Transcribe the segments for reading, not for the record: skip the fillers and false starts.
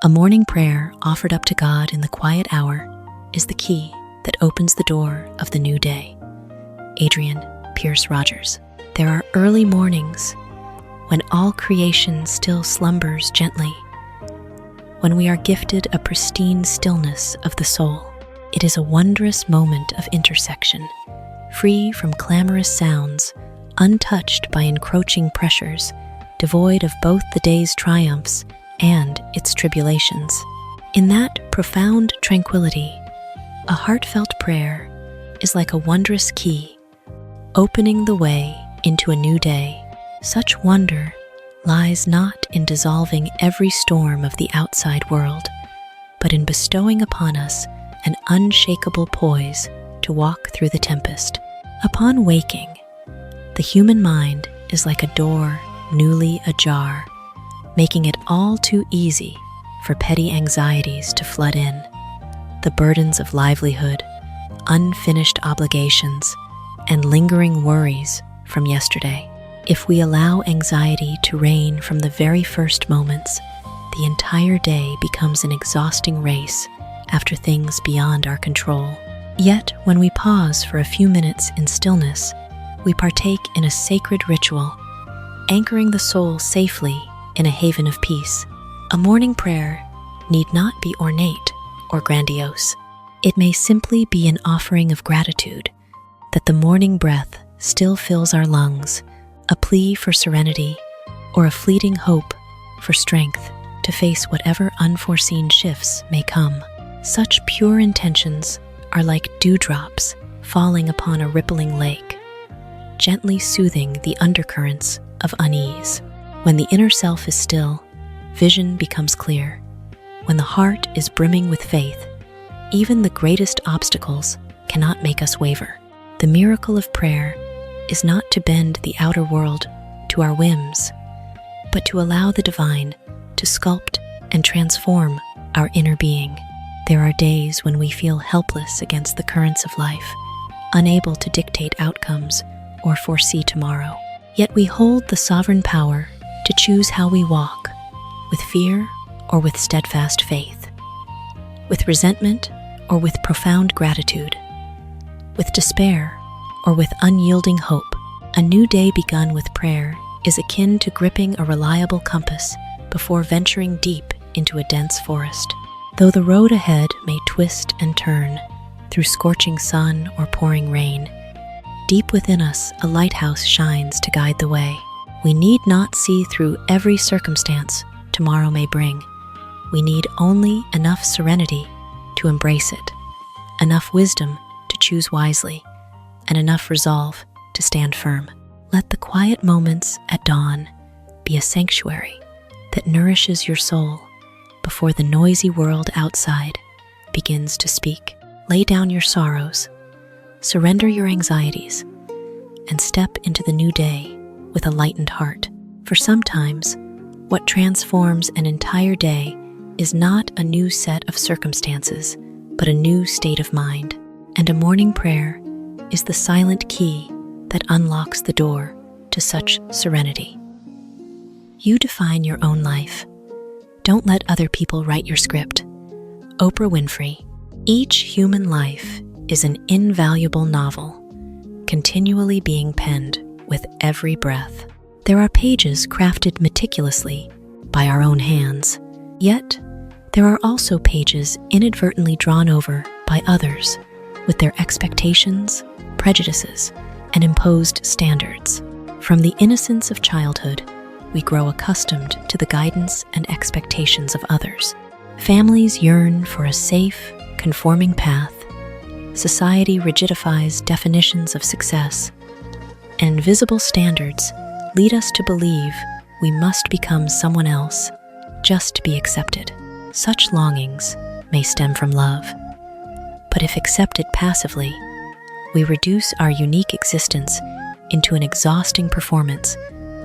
A morning prayer offered up to God in the quiet hour is the key that opens the door of the new day. Adrian Pierce Rogers. There are early mornings when all creation still slumbers gently, when we are gifted a pristine stillness of the soul. It is a wondrous moment of intersection, free from clamorous sounds, untouched by encroaching pressures, devoid of both the day's triumphs and its tribulations. In that profound tranquility, a heartfelt prayer is like a wondrous key, opening the way into a new day. Such wonder lies not in dissolving every storm of the outside world, but in bestowing upon us an unshakable poise to walk through the tempest. Upon waking, the human mind is like a door newly ajar, making it all too easy for petty anxieties to flood in. The burdens of livelihood, unfinished obligations, and lingering worries from yesterday. If we allow anxiety to reign from the very first moments, the entire day becomes an exhausting race after things beyond our control. Yet, when we pause for a few minutes in stillness, we partake in a sacred ritual, anchoring the soul safely in a haven of peace. A morning prayer need not be ornate or grandiose. It may simply be an offering of gratitude that the morning breath still fills our lungs, a plea for serenity, or a fleeting hope for strength to face whatever unforeseen shifts may come. Such pure intentions are like dewdrops falling upon a rippling lake, gently soothing the undercurrents of unease. When the inner self is still, vision becomes clear. When the heart is brimming with faith, even the greatest obstacles cannot make us waver. The miracle of prayer is not to bend the outer world to our whims, but to allow the divine to sculpt and transform our inner being. There are days when we feel helpless against the currents of life, unable to dictate outcomes or foresee tomorrow. Yet we hold the sovereign power to choose how we walk, with fear or with steadfast faith, with resentment or with profound gratitude, with despair or with unyielding hope. A new day begun with prayer is akin to gripping a reliable compass before venturing deep into a dense forest. Though the road ahead may twist and turn through scorching sun or pouring rain, deep within us a lighthouse shines to guide the way. We need not see through every circumstance tomorrow may bring. We need only enough serenity to embrace it, enough wisdom to choose wisely, and enough resolve to stand firm. Let the quiet moments at dawn be a sanctuary that nourishes your soul before the noisy world outside begins to speak. Lay down your sorrows, surrender your anxieties, and step into the new day with a lightened heart. For sometimes, what transforms an entire day is not a new set of circumstances, but a new state of mind. And a morning prayer is the silent key that unlocks the door to such serenity. You define your own life. Don't let other people write your script. Oprah Winfrey. Each human life is an invaluable novel, continually being penned with every breath. There are pages crafted meticulously by our own hands, yet there are also pages inadvertently drawn over by others with their expectations, prejudices, and imposed standards. From the innocence of childhood, we grow accustomed to the guidance and expectations of others. Families yearn for a safe, conforming path. Society rigidifies definitions of success, and invisible standards lead us to believe we must become someone else just to be accepted. Such longings may stem from love, but if accepted passively, we reduce our unique existence into an exhausting performance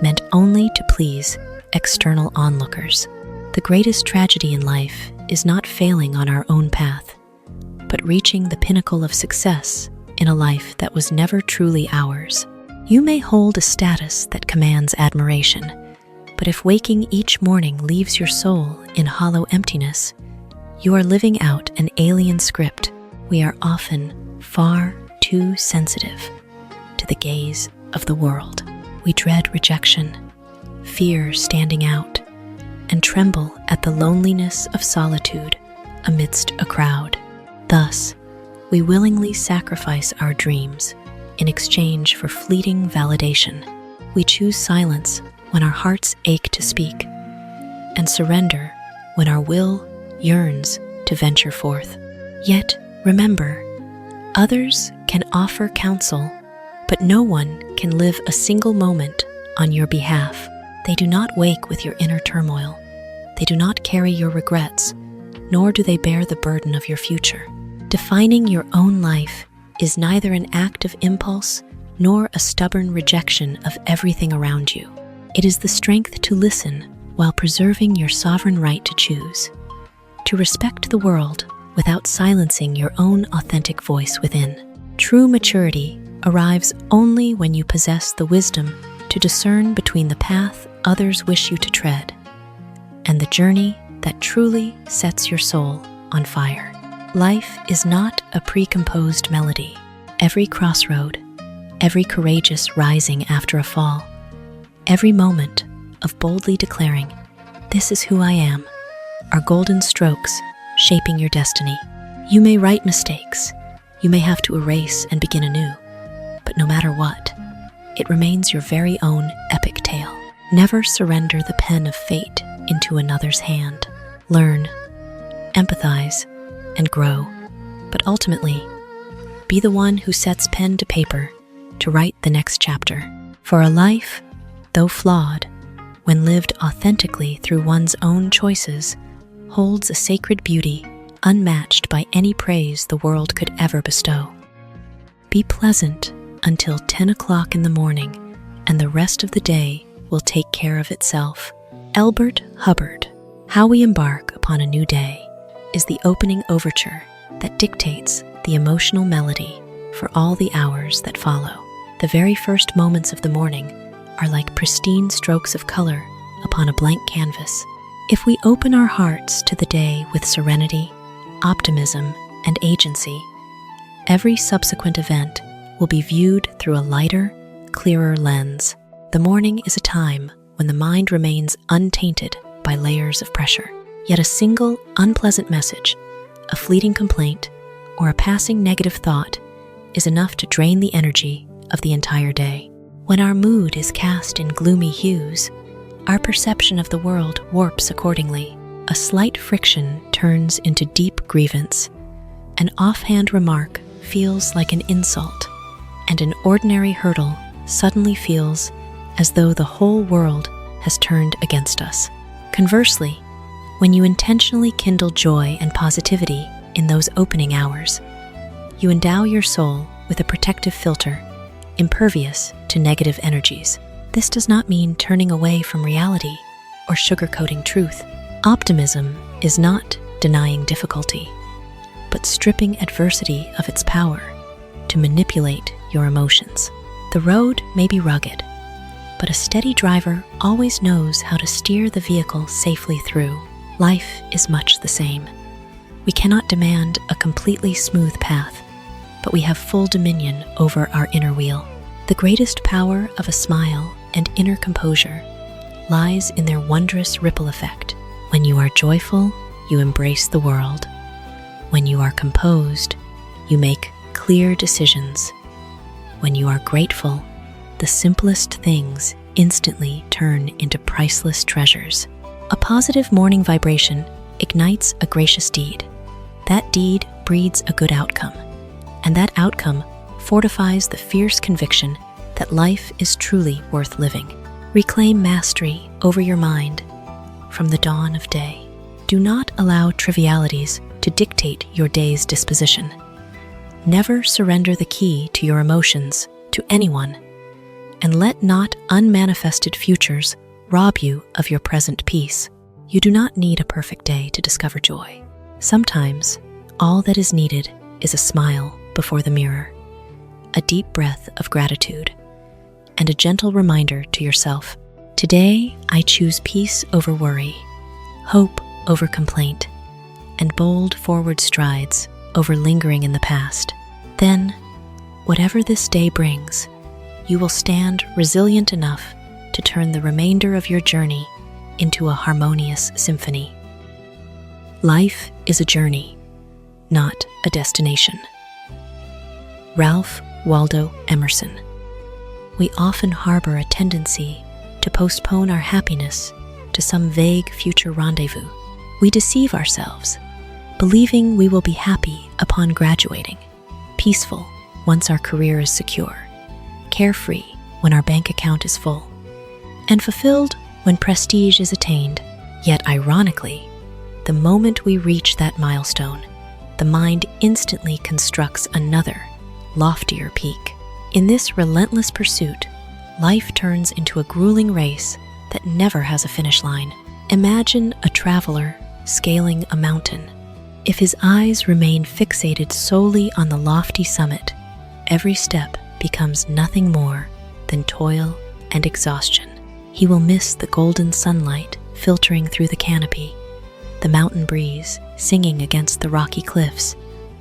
meant only to please external onlookers. The greatest tragedy in life is not failing on our own path, but reaching the pinnacle of success in a life that was never truly ours. You may hold a status that commands admiration, But if waking each morning leaves your soul in hollow emptiness, you are living out an alien script. We are often far too sensitive to the gaze of the world. We dread rejection, fear standing out, and tremble at the loneliness of solitude amidst a crowd. Thus, we willingly sacrifice our dreams in exchange for fleeting validation. We choose silence when our hearts ache to speak, and surrender when our will yearns to venture forth. Yet, remember, others can offer counsel, but no one can live a single moment on your behalf. They do not wake with your inner turmoil. They do not carry your regrets, nor do they bear the burden of your future. Defining your own life is neither an act of impulse nor a stubborn rejection of everything around you. It is the strength to listen while preserving your sovereign right to choose, to respect the world without silencing your own authentic voice within. True maturity arrives only when you possess the wisdom to discern between the path others wish you to tread and the journey that truly sets your soul on fire. Life is not a precomposed melody. Every crossroad, every courageous rising after a fall, every moment of boldly declaring, "This is who I am," are golden strokes shaping your destiny. You may write mistakes, you may have to erase and begin anew, but no matter what, it remains your very own epic tale. Never surrender the pen of fate into another's hand. Learn, empathize, and grow, but ultimately, be the one who sets pen to paper to write the next chapter. For a life, though flawed, when lived authentically through one's own choices, holds a sacred beauty unmatched by any praise the world could ever bestow. Be pleasant until 10 o'clock in the morning, and the rest of the day will take care of itself. Elbert Hubbard. How we embark upon a new day is the opening overture that dictates the emotional melody for all the hours that follow. The very first moments of the morning are like pristine strokes of color upon a blank canvas. If we open our hearts to the day with serenity, optimism, and agency, every subsequent event will be viewed through a lighter, clearer lens. The morning is a time when the mind remains untainted by layers of pressure. Yet a single unpleasant message, a fleeting complaint, or a passing negative thought is enough to drain the energy of the entire day. When our mood is cast in gloomy hues, our perception of the world warps accordingly. A slight friction turns into deep grievance. An offhand remark feels like an insult, and an ordinary hurdle suddenly feels as though the whole world has turned against us. Conversely, when you intentionally kindle joy and positivity in those opening hours, you endow your soul with a protective filter, impervious to negative energies. This does not mean turning away from reality or sugarcoating truth. Optimism is not denying difficulty, but stripping adversity of its power to manipulate your emotions. The road may be rugged, but a steady driver always knows how to steer the vehicle safely through. Life is much the same. We cannot demand a completely smooth path, but we have full dominion over our inner wheel. The greatest power of a smile and inner composure lies in their wondrous ripple effect. When you are joyful, you embrace the world. When you are composed, you make clear decisions. When you are grateful, the simplest things instantly turn into priceless treasures. A positive morning vibration ignites a gracious deed. That deed breeds a good outcome, and that outcome fortifies the fierce conviction that life is truly worth living. Reclaim mastery over your mind from the dawn of day. Do not allow trivialities to dictate your day's disposition. Never surrender the key to your emotions to anyone, and let not unmanifested futures rob you of your present peace. You do not need a perfect day to discover joy. Sometimes, all that is needed is a smile before the mirror, a deep breath of gratitude, and a gentle reminder to yourself, Today, I choose peace over worry, hope over complaint, and bold forward strides over lingering in the past. Then, whatever this day brings, you will stand resilient enough to turn the remainder of your journey into a harmonious symphony. Life is a journey, not a destination. Ralph Waldo Emerson. We often harbor a tendency to postpone our happiness to some vague future rendezvous. We deceive ourselves, believing we will be happy upon graduating, peaceful once our career is secure, carefree when our bank account is full, and fulfilled when prestige is attained. Yet ironically, the moment we reach that milestone, the mind instantly constructs another, loftier peak. In this relentless pursuit, life turns into a grueling race that never has a finish line. Imagine a traveler scaling a mountain. If his eyes remain fixated solely on the lofty summit, every step becomes nothing more than toil and exhaustion. He will miss the golden sunlight filtering through the canopy, the mountain breeze singing against the rocky cliffs,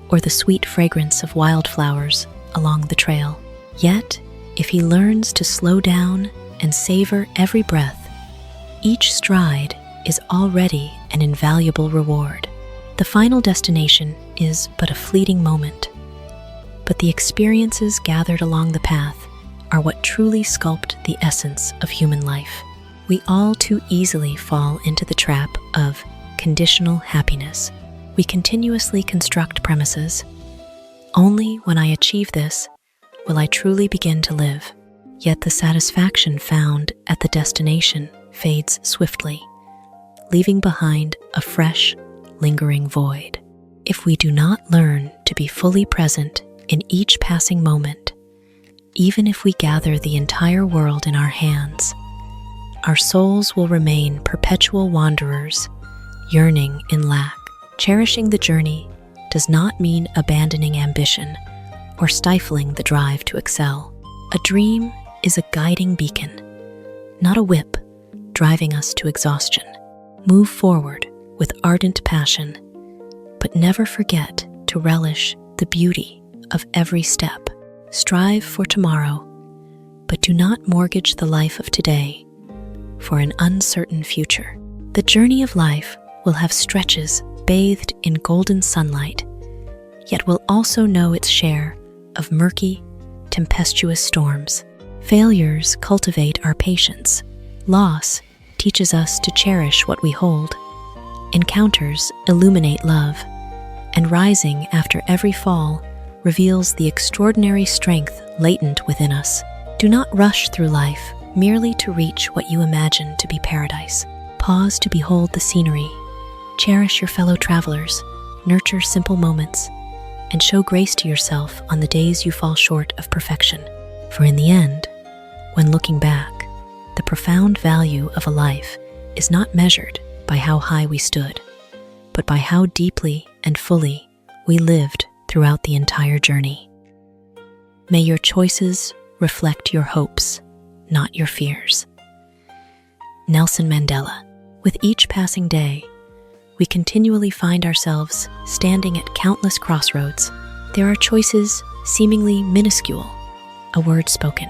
or the sweet fragrance of wildflowers along the trail. Yet, if he learns to slow down and savor every breath, each stride is already an invaluable reward. The final destination is but a fleeting moment, but the experiences gathered along the path are what truly sculpt the essence of human life. We all too easily fall into the trap of conditional happiness. We continuously construct premises. Only when I achieve this will I truly begin to live. Yet the satisfaction found at the destination fades swiftly, leaving behind a fresh, lingering void. If we do not learn to be fully present in each passing moment, even if we gather the entire world in our hands, our souls will remain perpetual wanderers, yearning in lack. Cherishing the journey does not mean abandoning ambition or stifling the drive to excel. A dream is a guiding beacon, not a whip driving us to exhaustion. Move forward with ardent passion, but never forget to relish the beauty of every step. Strive for tomorrow, but do not mortgage the life of today for an uncertain future. The journey of life will have stretches bathed in golden sunlight, yet will also know its share of murky, tempestuous storms. Failures cultivate our patience. Loss teaches us to cherish what we hold. Encounters illuminate love, and rising after every fall reveals the extraordinary strength latent within us. Do not rush through life merely to reach what you imagine to be paradise. Pause to behold the scenery. Cherish your fellow travelers, nurture simple moments, and show grace to yourself on the days you fall short of perfection. For in the end, when looking back, the profound value of a life is not measured by how high we stood, but by how deeply and fully we lived throughout the entire journey. May your choices reflect your hopes, not your fears. Nelson Mandela. With each passing day, we continually find ourselves standing at countless crossroads. There are choices seemingly minuscule, a word spoken,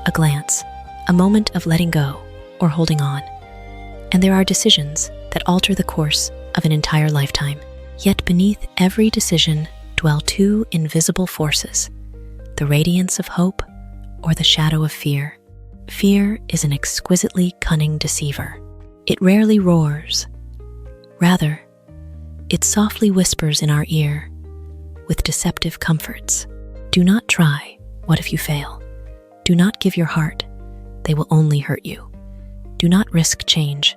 a glance, a moment of letting go or holding on. And there are decisions that alter the course of an entire lifetime. Yet beneath every decision dwell two invisible forces, the radiance of hope or the shadow of fear. Fear is an exquisitely cunning deceiver. It rarely roars. Rather, it softly whispers in our ear with deceptive comforts. Do not try. What if you fail? Do not give your heart. They will only hurt you. Do not risk change.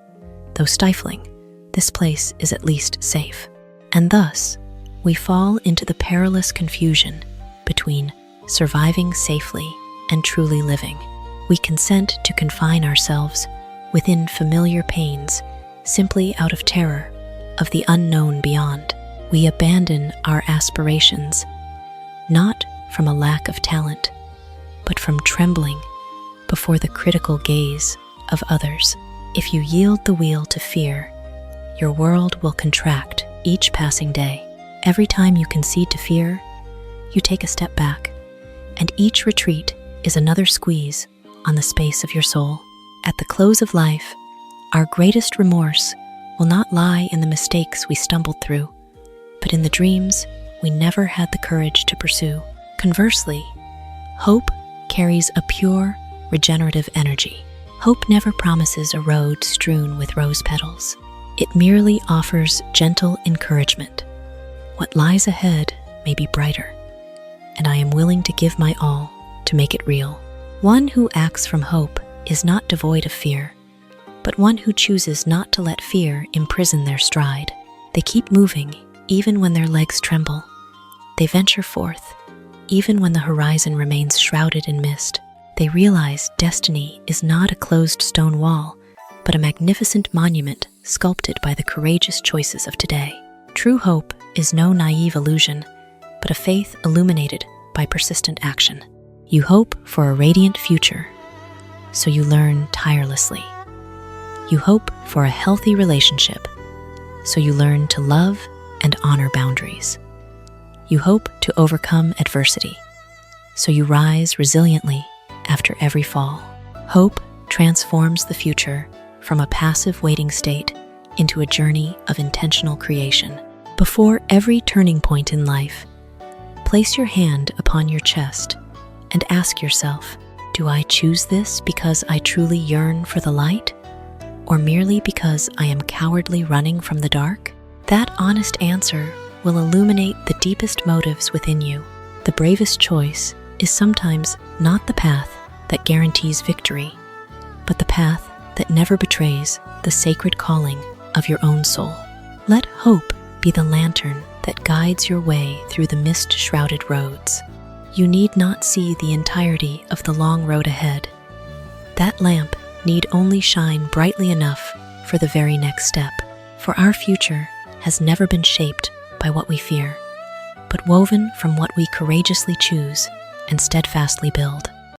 Though stifling, this place is at least safe. And thus, we fall into the perilous confusion between surviving safely and truly living. We consent to confine ourselves within familiar pains simply out of terror of the unknown beyond. We abandon our aspirations, not from a lack of talent, but from trembling before the critical gaze of others. If you yield the wheel to fear, your world will contract each passing day. Every time you concede to fear, you take a step back, and each retreat is another squeeze on the space of your soul. At the close of life, our greatest remorse will not lie in the mistakes we stumbled through, but in the dreams we never had the courage to pursue. Conversely, hope carries a pure, regenerative energy. Hope never promises a road strewn with rose petals. It merely offers gentle encouragement. What lies ahead may be brighter, and I am willing to give my all to make it real. One who acts from hope is not devoid of fear, but one who chooses not to let fear imprison their stride. They keep moving even when their legs tremble. They venture forth even when the horizon remains shrouded in mist. They realize destiny is not a closed stone wall, but a magnificent monument sculpted by the courageous choices of today. True hope is no naive illusion, but a faith illuminated by persistent action. You hope for a radiant future, so you learn tirelessly. You hope for a healthy relationship, so you learn to love and honor boundaries. You hope to overcome adversity, so you rise resiliently after every fall. Hope transforms the future from a passive waiting state into a journey of intentional creation. Before every turning point in life, place your hand upon your chest and ask yourself, do I choose this because I truly yearn for the light, or merely because I am cowardly running from the dark? That honest answer will illuminate the deepest motives within you. The bravest choice is sometimes not the path that guarantees victory, but the path that never betrays the sacred calling of your own soul. Let hope be the lantern that guides your way through the mist-shrouded roads. You need not see the entirety of the long road ahead. That lamp need only shine brightly enough for the very next step. For our future has never been shaped by what we fear, but woven from what we courageously choose and steadfastly build.